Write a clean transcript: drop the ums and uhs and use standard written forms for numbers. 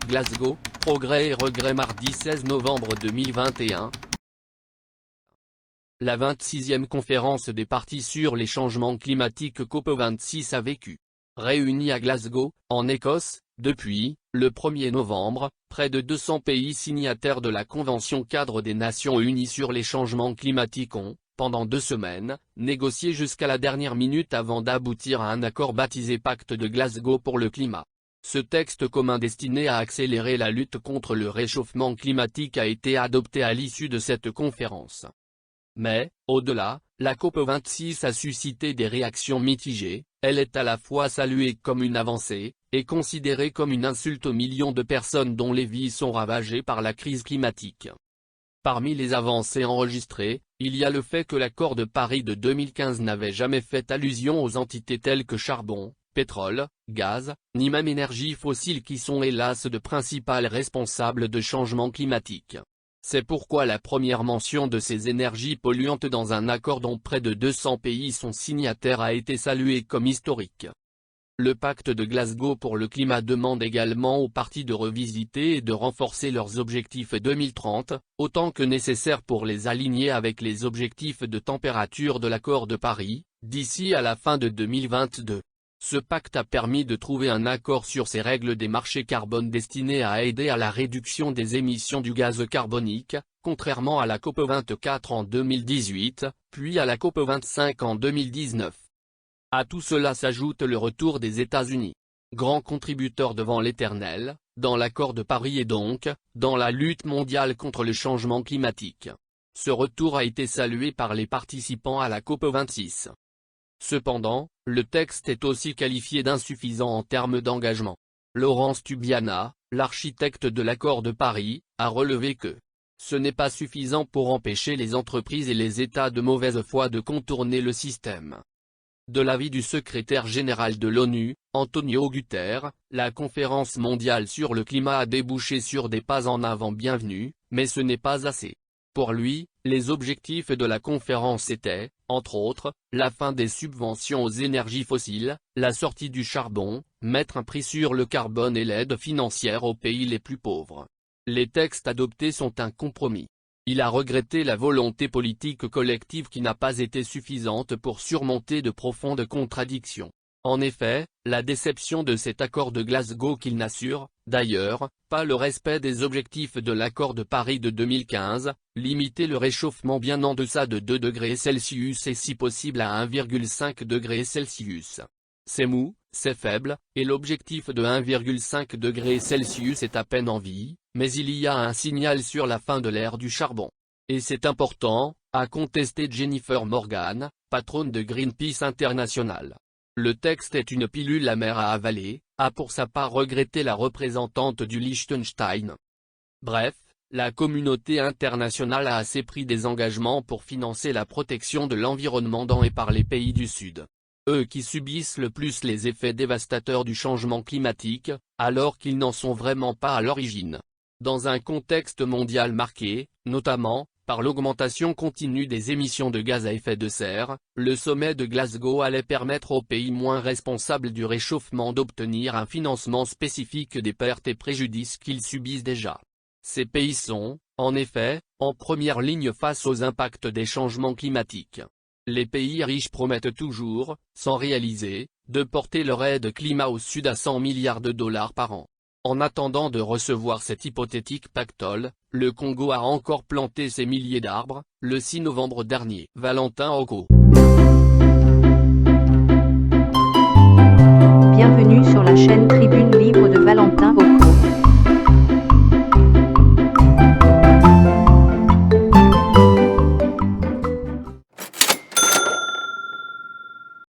Glasgow, progrès et regrets mardi 16 novembre 2021. La 26e conférence des parties sur les changements climatiques COP26 a vécu. Réunie à Glasgow, en Écosse, depuis, le 1er novembre, près de 200 pays signataires de la Convention-cadre des Nations Unies sur les changements climatiques ont, pendant 2 semaines, négocié jusqu'à la dernière minute avant d'aboutir à un accord baptisé Pacte de Glasgow pour le climat. Ce texte commun destiné à accélérer la lutte contre le réchauffement climatique a été adopté à l'issue de cette conférence. Mais, au-delà, la COP26 a suscité des réactions mitigées. Elle est à la fois saluée comme une avancée, et considérée comme une insulte aux millions de personnes dont les vies sont ravagées par la crise climatique. Parmi les avancées enregistrées, il y a le fait que l'accord de Paris de 2015 n'avait jamais fait allusion aux entités telles que charbon, pétrole, gaz, ni même énergie fossile qui sont hélas de principales responsables de changements climatiques. C'est pourquoi la première mention de ces énergies polluantes dans un accord dont près de 200 pays sont signataires a été saluée comme historique. Le pacte de Glasgow pour le climat demande également aux parties de revisiter et de renforcer leurs objectifs 2030, autant que nécessaire pour les aligner avec les objectifs de température de l'accord de Paris, d'ici à la fin de 2022. Ce pacte a permis de trouver un accord sur ces règles des marchés carbone destinés à aider à la réduction des émissions du gaz carbonique, contrairement à la COP24 en 2018, puis à la COP25 en 2019. À tout cela s'ajoute le retour des États-Unis, grand contributeur devant l'Éternel, dans l'accord de Paris et donc, dans la lutte mondiale contre le changement climatique. Ce retour a été salué par les participants à la COP26. Cependant, le texte est aussi qualifié d'insuffisant en termes d'engagement. Laurence Tubiana, l'architecte de l'accord de Paris, a relevé que ce n'est pas suffisant pour empêcher les entreprises et les États de mauvaise foi de contourner le système. De l'avis du secrétaire général de l'ONU, Antonio Guterres, la conférence mondiale sur le climat a débouché sur des pas en avant bienvenus, mais ce n'est pas assez. Pour lui, les objectifs de la conférence étaient, entre autres, la fin des subventions aux énergies fossiles, la sortie du charbon, mettre un prix sur le carbone et l'aide financière aux pays les plus pauvres. Les textes adoptés sont un compromis. Il a regretté la volonté politique collective qui n'a pas été suffisante pour surmonter de profondes contradictions. En effet, la déception de cet accord de Glasgow qu'il n'assure, d'ailleurs, pas le respect des objectifs de l'accord de Paris de 2015, limiter le réchauffement bien en deçà de 2 degrés Celsius et si possible à 1,5 degré Celsius. C'est mou, c'est faible, et l'objectif de 1,5 degré Celsius est à peine en vie, mais il y a un signal sur la fin de l'ère du charbon. Et c'est important, a contesté Jennifer Morgan, patronne de Greenpeace International. Le texte est une pilule amère à avaler, a pour sa part regretté la représentante du Liechtenstein. Bref, la communauté internationale a assez pris des engagements pour financer la protection de l'environnement dans et par les pays du Sud. Eux qui subissent le plus les effets dévastateurs du changement climatique, alors qu'ils n'en sont vraiment pas à l'origine. Dans un contexte mondial marqué, notamment, par l'augmentation continue des émissions de gaz à effet de serre, le sommet de Glasgow allait permettre aux pays moins responsables du réchauffement d'obtenir un financement spécifique des pertes et préjudices qu'ils subissent déjà. Ces pays sont, en effet, en première ligne face aux impacts des changements climatiques. Les pays riches promettent toujours, sans réaliser, de porter leur aide climat au Sud à 100 milliards de dollars par an. En attendant de recevoir cet hypothétique pactole, le Congo a encore planté ses milliers d'arbres, le 6 novembre dernier. Valentin Oko. Bienvenue sur la chaîne Tribune Libre de